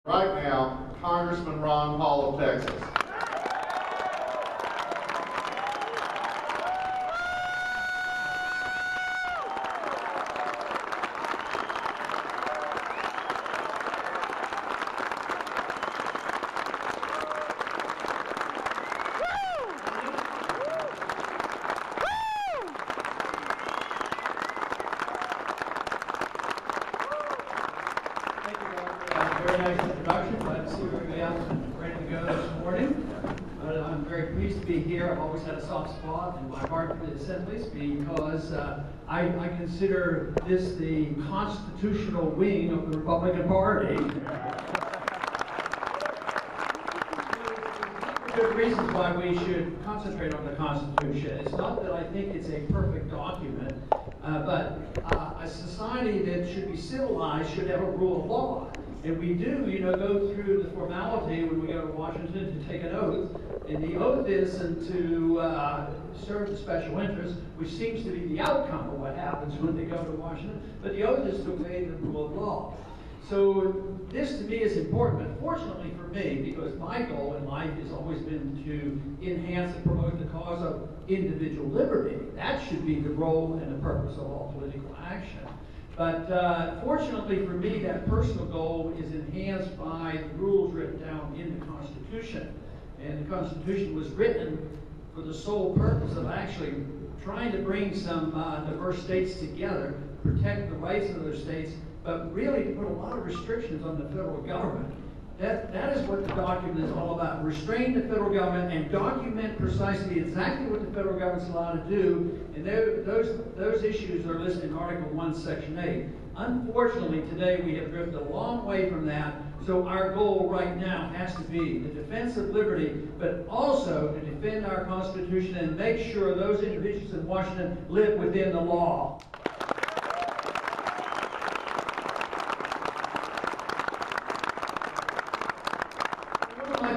Right now, Congressman Ron Paul of Texas. Very nice introduction. Glad to see everybody out and ready to go this morning. I'm very pleased to be here. I've always had a soft spot in my heart for the Assemblies because I consider this the constitutional wing of the Republican Party. Good reasons why we should concentrate on the Constitution. It's not that I think it's a perfect document, but a society that should be civilized should have a rule of law. And we do, go through the formality when we go to Washington to take an oath. And the oath is to serve the special interest, which seems to be the outcome of what happens when they go to Washington. But the oath is to obey the rule of law. So this to me is important, but fortunately for me, because my goal in life has always been to enhance and promote the cause of individual liberty. That should be the role and the purpose of all political action. But fortunately for me, that personal goal is enhanced by the rules written down in the Constitution. And the Constitution was written for the sole purpose of actually trying to bring some diverse states together, protect the rights of those states, but really to put a lot of restrictions on the federal government. That is what the document is all about. Restrain the federal government and document precisely exactly what the federal government's allowed to do. And those issues are listed in Article 1, Section 8. Unfortunately, today we have drifted a long way from that. So our goal right now has to be the defense of liberty, but also to defend our Constitution and make sure those individuals in Washington live within the law.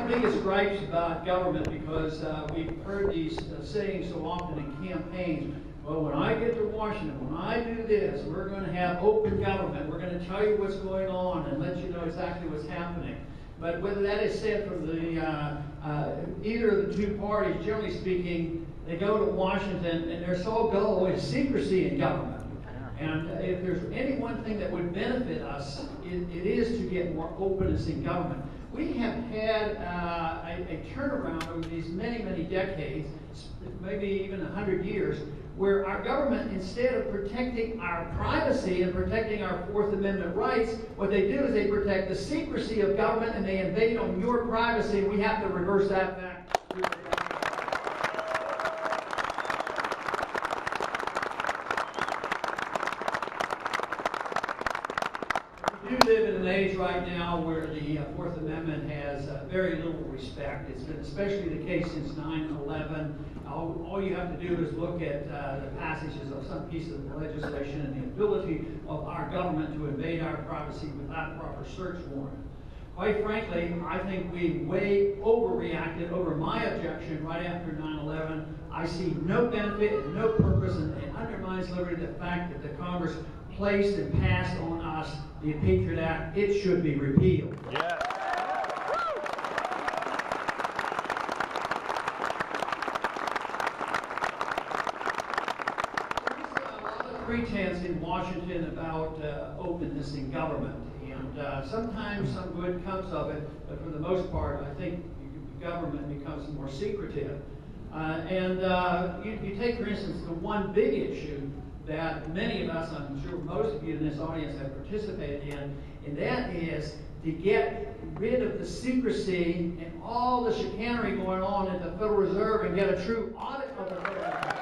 Biggest gripes about government, because we've heard these sayings so often in campaigns. Well, when I get to Washington, when I do this, we're going to have open government. We're going to tell you what's going on and let you know exactly what's happening. But whether that is said from the either of the two parties, generally speaking, they go to Washington and their sole goal is secrecy in government. And if there's any one thing that would benefit us, it is to get more openness in government. We have had a turnaround over these many, many decades, maybe even 100 years, where our government, instead of protecting our privacy and protecting our Fourth Amendment rights, what they do is they protect the secrecy of government and they invade on your privacy, and we have to reverse that back. We do live in an age right now where the Fourth Amendment has very little respect. It's been especially the case since 9/11. All you have to do is look at the passages of some piece of legislation and the ability of our government to invade our privacy without proper search warrant. Quite frankly, I think we way overreacted over my objection right after 9/11. I see no benefit and no purpose, and it undermines liberty the fact that the Congress placed and passed on us the Patriot Act. It should be repealed. Yeah. Pretense in Washington about openness in government, and sometimes some good comes of it, but for the most part, I think government becomes more secretive. You take, for instance, the one big issue that many of us, I'm sure most of you in this audience, have participated in, and that is to get rid of the secrecy and all the chicanery going on at the Federal Reserve and get a true audit of the Federal Reserve.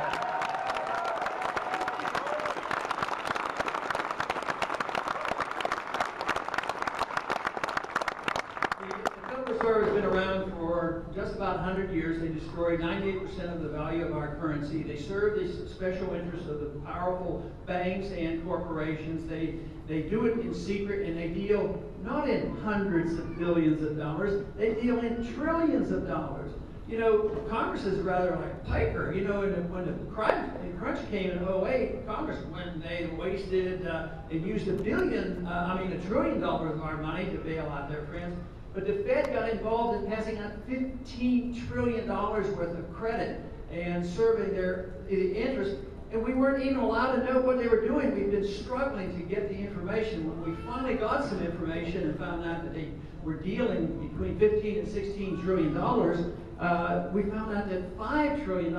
Has been around for just about 100 years. They destroyed 98% of the value of our currency. They serve the special interests of the powerful banks and corporations. They do it in secret, and they deal not in hundreds of billions of dollars. They deal in trillions of dollars. You know, Congress is rather like a piker. You know, when the crunch came in '08, Congress went and they wasted and used $1 trillion of our money to bail out their friends. But the Fed got involved in passing out $15 trillion worth of credit and serving their interest. And we weren't even allowed to know what they were doing. We've been struggling to get the information. When we finally got some information and found out that they were dealing between 15 and 16 trillion dollars, we found out that $5 trillion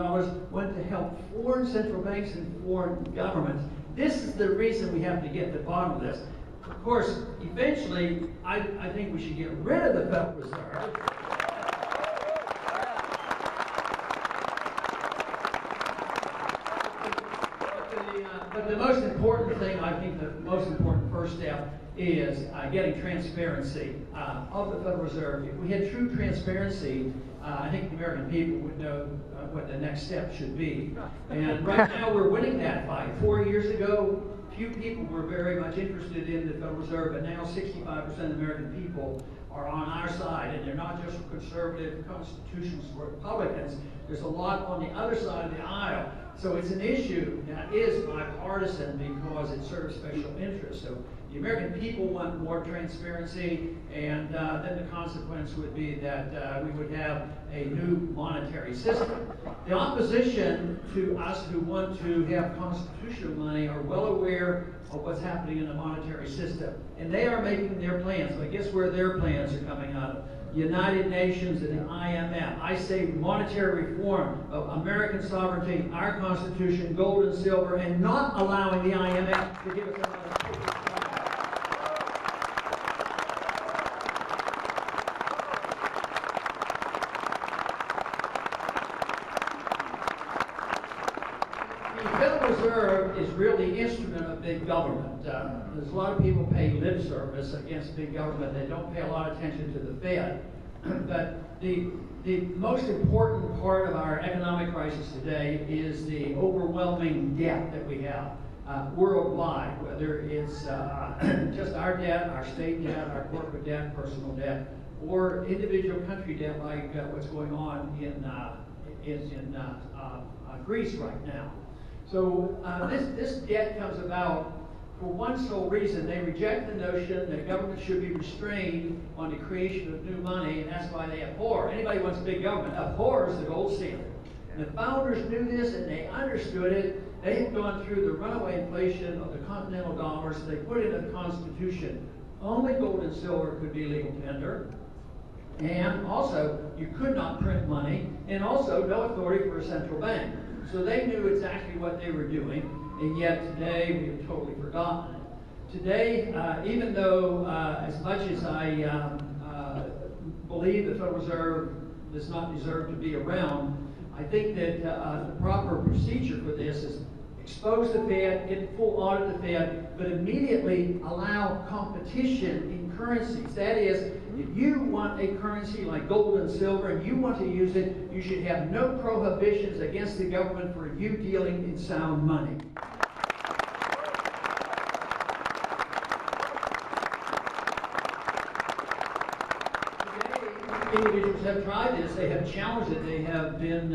went to help foreign central banks and foreign governments. This is the reason we have to get to the bottom of this. Of course, eventually, I think we should get rid of the Federal Reserve. But the most important thing, I think the most important first step is getting transparency of the Federal Reserve. If we had true transparency, I think the American people would know what the next step should be. And right now we're winning that fight. 4 years ago, few people were very much interested in the Federal Reserve, but now 65% of American people are on our side, and they're not just conservative constitutionalists or Republicans. There's a lot on the other side of the aisle. So it's an issue that is bipartisan because it serves special interests. So the American people want more transparency, and then the consequence would be that we would have a new monetary system. The opposition to us who want to have constitutional money are well aware of what's happening in the monetary system, and they are making their plans. So I guess where their plans are coming out of. United Nations and the IMF. I say monetary reform of American sovereignty, our Constitution, gold and silver, and not allowing the IMF to give us another. The Federal Reserve is really the instrument of big government. There's a lot of people pay lip service against big government. They don't pay a lot of attention to the Fed. But the most important part of our economic crisis today is the overwhelming debt that we have worldwide, whether it's just our debt, our state debt, our corporate debt, personal debt, or individual country debt like what's going on in Greece right now. So this debt comes about for one sole reason. They reject the notion that government should be restrained on the creation of new money, and that's why they abhor. Anybody who wants big government abhors the gold standard. And the founders knew this and they understood it. They had gone through the runaway inflation of the continental dollars. They put in the Constitution only gold and silver could be legal tender. And also, you could not print money, and also no authority for a central bank. So they knew exactly what they were doing, and yet today we have totally forgotten it. Today, even though as much as I believe the Federal Reserve does not deserve to be around, I think that the proper procedure for this is expose the Fed, get full audit the Fed, but immediately allow competition in currencies. That is, if you want a currency like gold and silver and you want to use it, you should have no prohibitions against the government for you dealing in sound money. Individuals have tried this, they have challenged it, they have been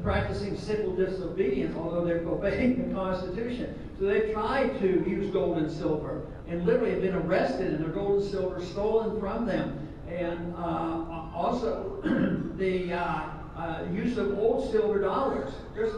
practicing civil disobedience, although they're obeying the Constitution. So they've tried to use gold and silver, and literally have been arrested and their gold and silver stolen from them. And also the use of old silver dollars. There's,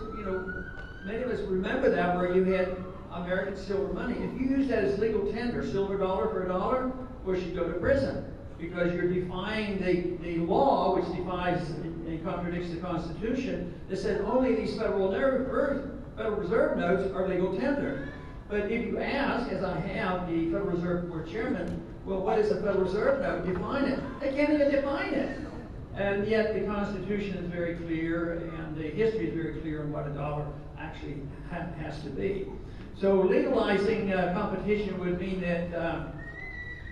many of us remember that, where you had American silver money. If you use that as legal tender, silver dollar for $1, of course you go to prison, because you're defying the law, which defies and contradicts the Constitution, that said only these Federal Reserve notes are legal tender. But if you ask, as I have the Federal Reserve Board Chairman, well, what is a Federal Reserve note? Define it. They can't even define it. And yet the Constitution is very clear, and the history is very clear on what a dollar actually has to be. So legalizing competition would mean that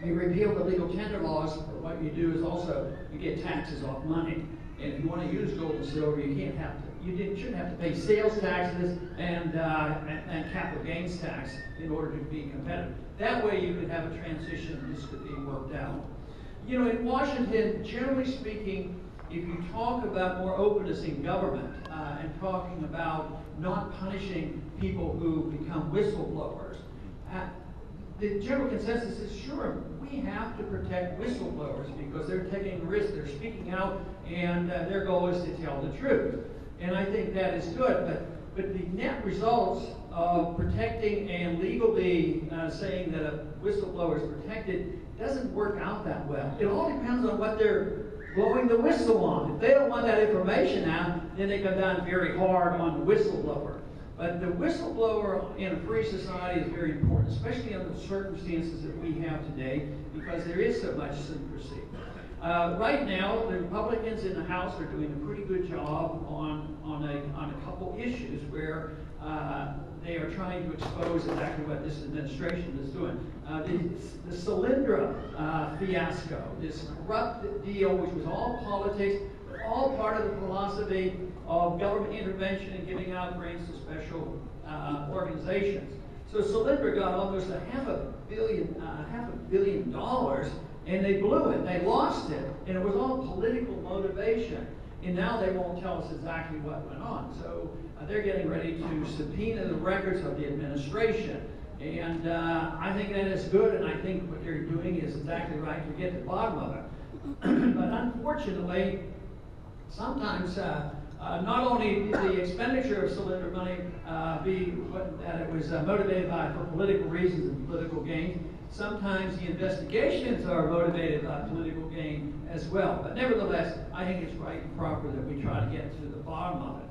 you repeal the legal tender laws, but what you do is also you get taxes off money. And if you want to use gold and silver, you shouldn't have to pay sales taxes and capital gains tax in order to be competitive. That way you could have a transition. This could be worked out. In Washington, generally speaking, if you talk about more openness in government and talking about not punishing people who become whistleblowers, the general consensus is sure, we have to protect whistleblowers because they're taking risks, they're speaking out, and their goal is to tell the truth. And I think that is good, but the net results of protecting and legally saying that a whistleblower is protected doesn't work out that well. It all depends on what they're blowing the whistle on. If they don't want that information out, then they come down very hard on the whistleblower. But the whistleblower in a free society is very important, especially under the circumstances that we have today, because there is so much secrecy. Right now, the Republicans in the House are doing a pretty good job on a couple issues where they are trying to expose exactly what this administration is doing. The Solyndra fiasco, this corrupt deal, which was all politics, but all part of the philosophy of government intervention and giving out grants to special organizations. So Solyndra got almost $500 million, and they blew it. They lost it, and it was all political motivation. And now they won't tell us exactly what went on. So they're getting ready to subpoena the records of the administration. And I think that is good, and I think what they're doing is exactly right to get to the bottom of it. But unfortunately, sometimes not only did the expenditure of Solyndra money be that it was motivated by for political reasons and political gain, sometimes the investigations are motivated by political gain as well. But nevertheless, I think it's right and proper that we try to get to the bottom of it.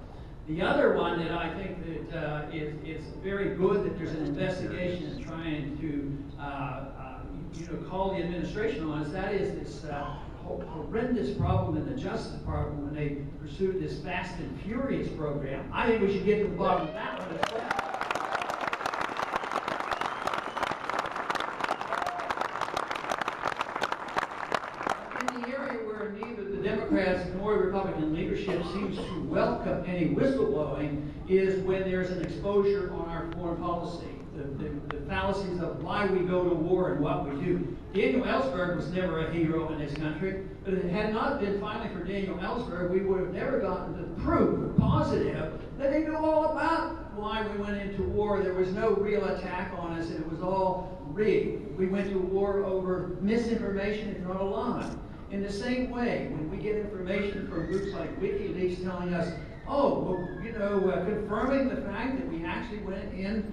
The other one that I think that is very good that there's an investigation and trying to call the administration on is that is this horrendous problem in the Justice Department when they pursued this Fast and Furious program. I think we should get to the bottom of that one as well. Democrats nor Republican leadership seems to welcome any whistleblowing is when there's an exposure on our foreign policy, the fallacies of why we go to war and what we do. Daniel Ellsberg was never a hero in this country, but if it had not been finally for Daniel Ellsberg, we would have never gotten the proof, positive, that they knew all about why we went into war. There was no real attack on us, and it was all rigged. We went to war over misinformation and not a lie. In the same way, when we get information from groups like WikiLeaks telling us, confirming the fact that we actually went in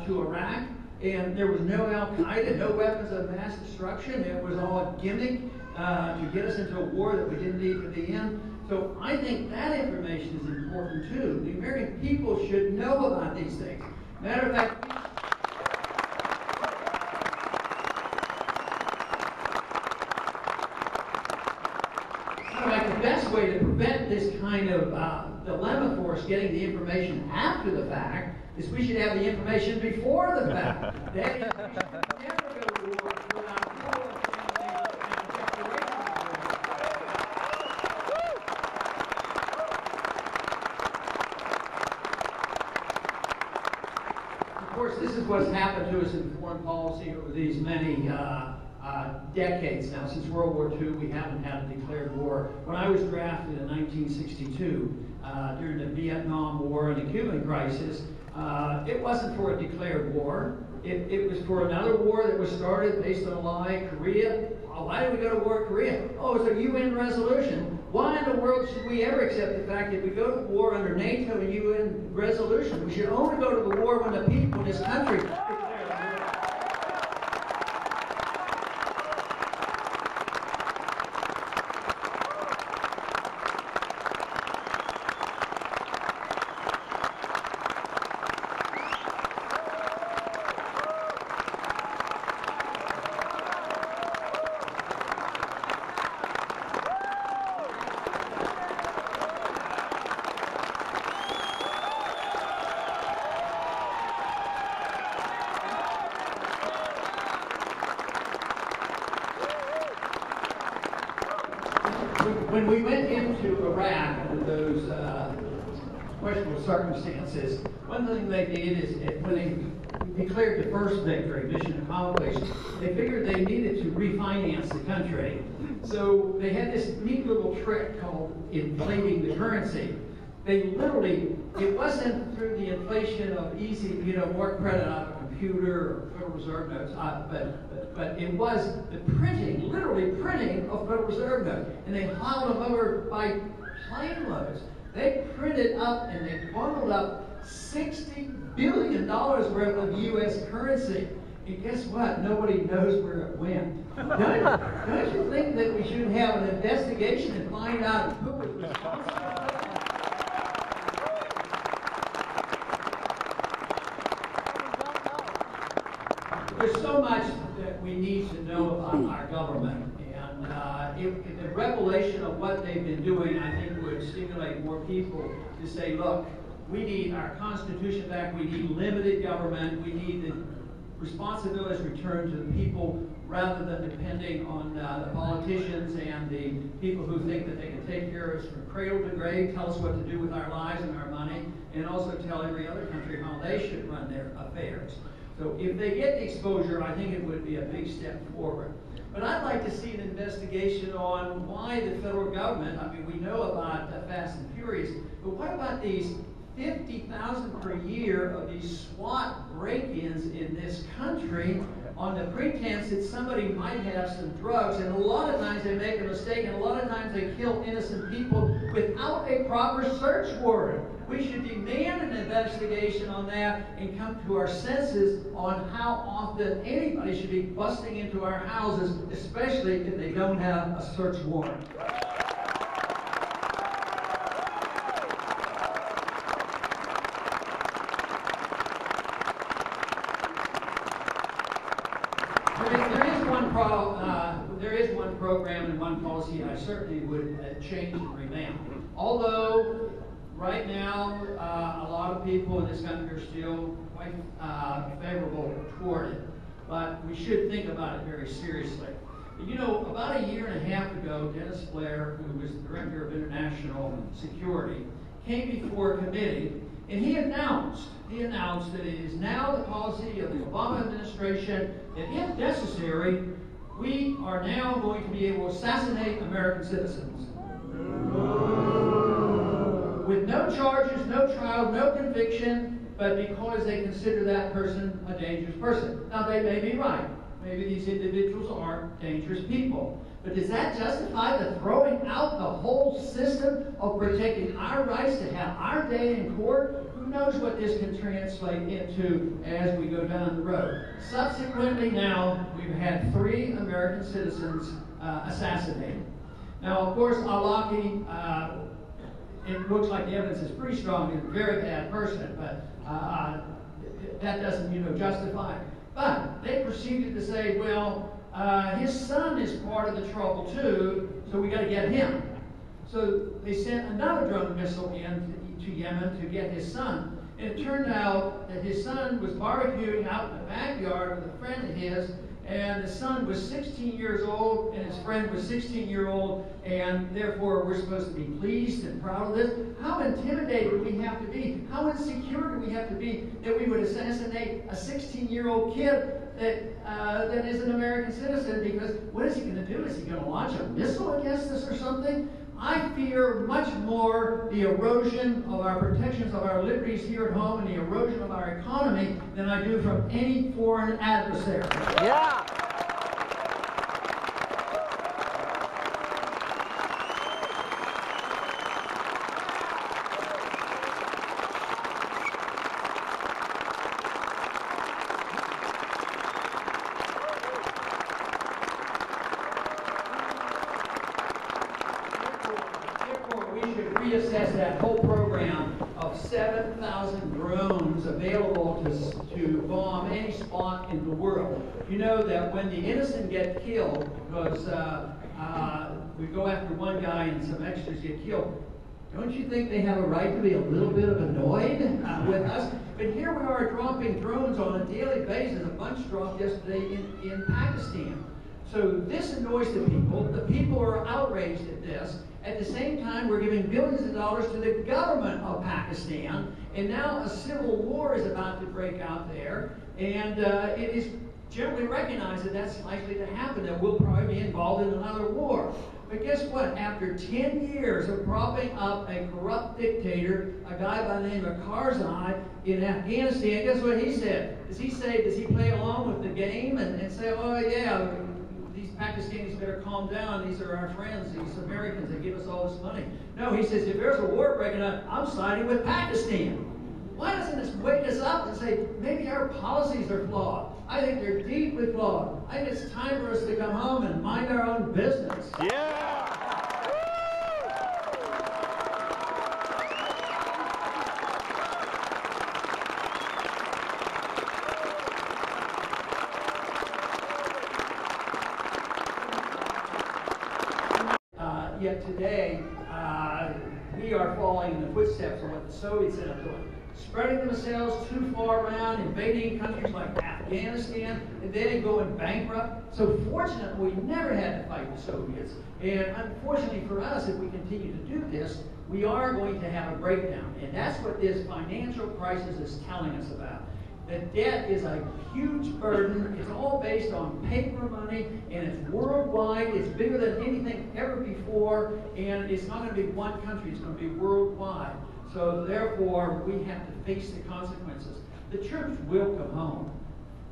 to Iraq and there was no Al-Qaeda, no weapons of mass destruction, it was all a gimmick to get us into a war that we didn't need to be in. So I think that information is important too. The American people should know about these things. Matter of fact, the best way to prevent this kind of dilemma for us getting the information after the fact is we should have the information before the fact. That is, we should never go to war without full examination and declaration. Of course, this is what's happened to us in foreign policy over these many decades now. Since World War II, we haven't had a declared war. When I was drafted in 1962, during the Vietnam War and the Cuban crisis, it wasn't for a declared war. It was for another war that was started based on a lie. Korea. Why did we go to war in Korea? Oh, it's a UN resolution. Why in the world should we ever accept the fact that we go to war under NATO and UN resolution? We should only go to the war when the people in this country declare war. When we went into Iraq under those questionable circumstances, one thing they did is when they declared the first victory, mission accomplished, they figured they needed to refinance the country. So they had this neat little trick called inflating the currency. They literally, it wasn't through the inflation of easy, more credit on a computer or Federal Reserve notes, but it was the printing, literally printing of Federal Reserve notes. And they hauled them over by plane loads. They printed up and they bundled up $60 billion worth of U.S. currency. And guess what? Nobody knows where it went. Don't you think that we should have an investigation and find out who was responsible? There's so much that we need to know about our government, and the revelation of what they've been doing, I think, would stimulate more people to say, look, we need our Constitution back, we need limited government, we need the responsibilities returned to the people rather than depending on the politicians and the people who think that they can take care of us from cradle to grave, tell us what to do with our lives and our money, and also tell every other country how they should run their affairs. So if they get the exposure, I think it would be a big step forward. But I'd like to see an investigation on why the federal government, I mean, we know about Fast and Furious, but what about these 50,000 per year of these SWAT break-ins in this country on the pretense that somebody might have some drugs, and a lot of times they make a mistake, and a lot of times they kill innocent people without a proper search warrant. We should demand an investigation on that and come to our senses on how often anybody should be busting into our houses, especially if they don't have a search warrant. There is one program and one policy I certainly would change and revamp. Although right now a lot of people in this country are still quite favorable toward it, but we should think about it very seriously. About a year and a half ago, Dennis Blair, who was the Director of International Security, came before a committee, and he announced that it is now the policy of the Obama administration that, if necessary, we are now going to be able to assassinate American citizens. With no charges, no trial, no conviction, but because they consider that person a dangerous person. Now, they may be right. Maybe these individuals are dangerous people. But does that justify the throwing out the whole system of protecting our rights to have our day in court? Who knows what this can translate into as we go down the road? Subsequently now, we've had 3 American citizens assassinated. Now, of course, Al-Awlaki, it looks like the evidence is pretty strong. He's a very bad person, but that doesn't, justify it. But they proceeded to say, well, his son is part of the trouble too, so we got to get him. So they sent another drone missile in to Yemen to get his son. And it turned out that his son was barbecuing out in the backyard with a friend of his, and the son was 16 years old, and his friend was 16-year-old, and therefore we're supposed to be pleased and proud of this. How intimidated do we have to be? How insecure do we have to be that we would assassinate a 16-year-old kid that is an American citizen? Because what is he going to do? Is he going to launch a missile against us or something? I fear much more the erosion of our protections of our liberties here at home and the erosion of our economy than I do from any foreign adversary. Yeah. Reassess that whole program of 7,000 drones available to bomb any spot in the world. You know that when the innocent get killed, because we go after one guy and some extras get killed, don't you think they have a right to be a little bit annoyed with us? But here we are dropping drones on a daily basis. A bunch dropped yesterday in Pakistan. So this annoys the people. The people are outraged at this. At the same time, we're giving billions of dollars to the government of Pakistan, and now a civil war is about to break out there. And it is generally recognized that that's likely to happen, that we'll probably be involved in another war. But guess what? After 10 years of propping up a corrupt dictator, a guy by the name of Karzai in Afghanistan, guess what he said? Does he play along with the game and say, oh yeah, these Pakistanis better calm down, these are our friends, these Americans, they give us all this money. No, he says, if there's a war breaking out, I'm siding with Pakistan. Why doesn't this wake us up and say, maybe our policies are flawed? I think they're deeply flawed. I think it's time for us to come home and mind our own business. Yeah! Yet today, we are following in the footsteps of what the Soviets ended up doing. Spreading themselves too far around, invading countries like Afghanistan, and then going bankrupt. So fortunately, we never had to fight the Soviets. And unfortunately for us, if we continue to do this, we are going to have a breakdown. And that's what this financial crisis is telling us about. The debt is a huge burden. It's all based on paper money, and it's worldwide. It's bigger than anything ever before, and it's not going to be one country. It's going to be worldwide. So therefore, we have to face the consequences. The troops will come home.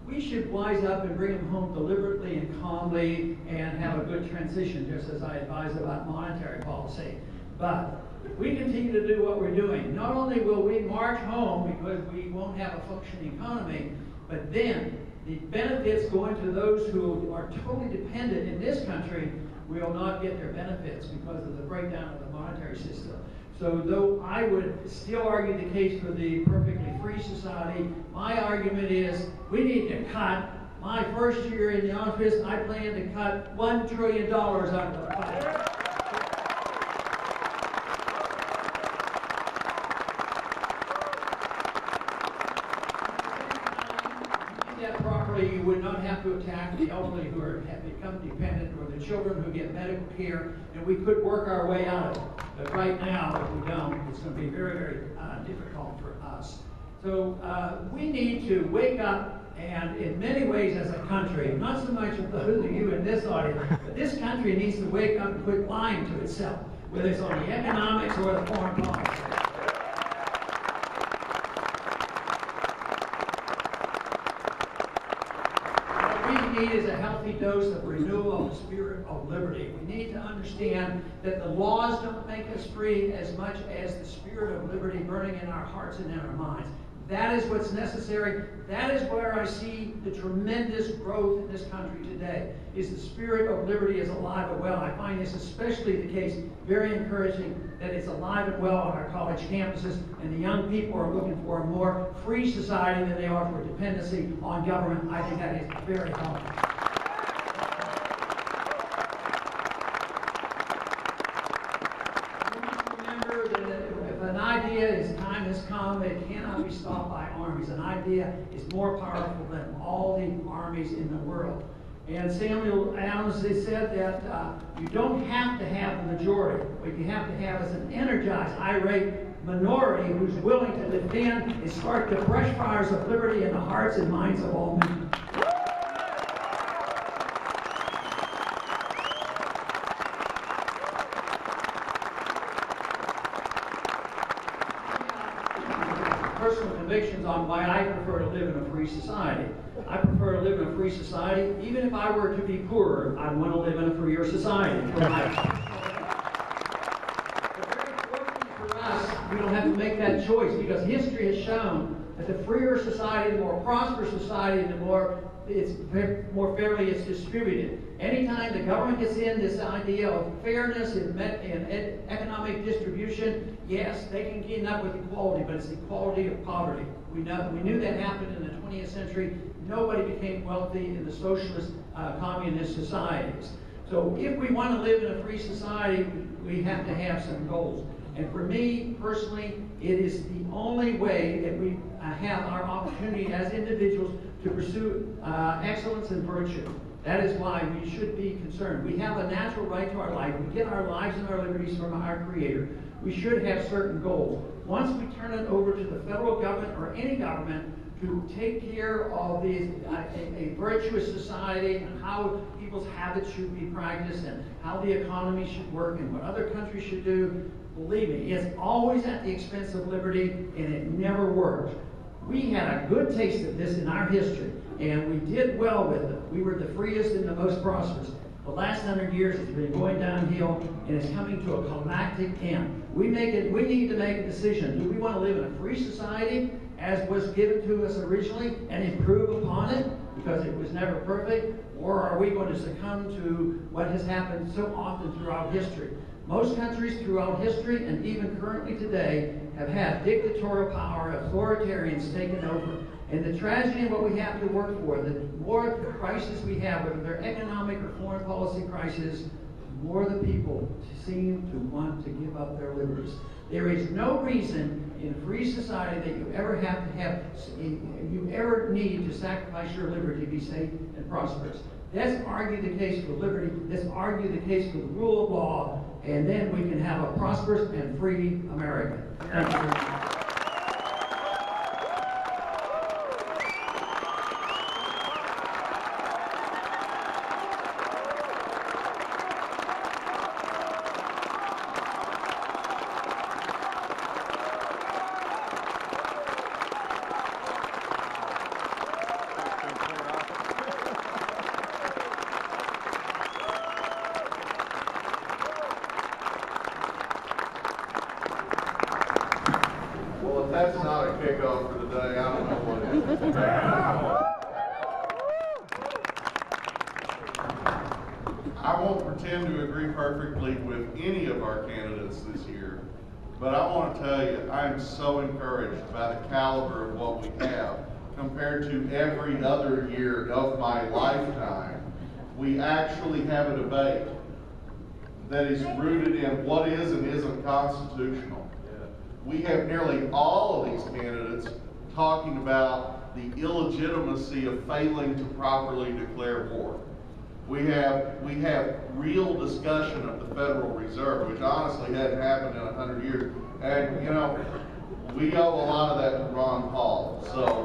We should wise up and bring them home deliberately and calmly and have a good transition, just as I advised about monetary policy. But if we continue to do what we're doing, not only will we march home because we won't have a functioning economy, but then the benefits going to those who are totally dependent in this country will not get their benefits because of the breakdown of the monetary system. So though I would still argue the case for the perfectly free society, my argument is we need to cut. My first year in the office, I plan to cut $1 trillion out of the budget. You would not have to attack the elderly who have become dependent or the children who get medical care, and we could work our way out of it. But right now, if we don't, it's going to be very, very difficult for us. So we need to wake up, and in many ways as a country, not so much of those of you in this audience, but this country needs to wake up and quit lying to itself, whether it's on the economics or the foreign policy. Need is a healthy dose of renewal of the spirit of liberty. We need to understand that the laws don't make us free as much as the spirit of liberty burning in our hearts and in our minds. That is what's necessary. That is where I see the tremendous growth in this country today, is the spirit of liberty is alive and well. I find this especially the case, very encouraging, that it's alive and well on our college campuses, and the young people are looking for a more free society than they are for dependency on government. I think that is very helpful. Time has come, it cannot be stopped by armies. An idea is more powerful than all the armies in the world. And Samuel Adams said that you don't have to have the majority. What you have to have is an energized, irate minority who's willing to defend and spark the brush fires of liberty in the hearts and minds of all men. Personal convictions on why I prefer to live in a free society. I prefer to live in a free society. Even if I were to be poorer, I'd want to live in a freer society. But very fortunately for us, we don't have to make that choice, because history has shown that the freer society, the more prosperous society, the more fairly it's distributed. Anytime the government gets in this idea of fairness in economic distribution, yes, they can get up with equality, but it's equality of poverty. We knew that happened in the 20th century. Nobody became wealthy in the socialist, communist societies. So if we want to live in a free society, we have to have some goals. And for me, personally, it is the only way that we have our opportunity as individuals to pursue excellence and virtue. That is why we should be concerned. We have a natural right to our life. We get our lives and our liberties from our Creator. We should have certain goals. Once we turn it over to the federal government or any government to take care of these, a virtuous society, and how people's habits should be practiced, and how the economy should work, and what other countries should do. Believe me, it's always at the expense of liberty, and it never worked. We had a good taste of this in our history, and we did well with it. We were the freest and the most prosperous. The last 100 years it's been going downhill, and it's coming to a climactic end. We need to make a decision. Do we want to live in a free society, as was given to us originally, and improve upon it, because it was never perfect? Or are we going to succumb to what has happened so often throughout history? Most countries throughout history, and even currently today, have had dictatorial power, authoritarians taken over. And the tragedy of what we have to work for, the more crises we have, whether they're economic or foreign policy crises, the more the people seem to want to give up their liberties. There is no reason in a free society that you ever you ever need to sacrifice your liberty to be safe and prosperous. Let's argue the case for liberty. Let's argue the case for the rule of law, and then we can have a prosperous and free America. Thank you very much. Well, if that's not a kickoff for the day, I don't know what is. I won't pretend to agree perfectly with any of our candidates this year, but I want to tell you, I am so encouraged by the caliber of what we have compared to every other year of my lifetime. We actually have a debate that is rooted in what is and isn't constitutional. We have nearly all of these candidates talking about the illegitimacy of failing to properly declare war. We have real discussion of the Federal Reserve, which honestly hadn't happened in 100 years. And, you know, we owe a lot of that to Ron Paul. So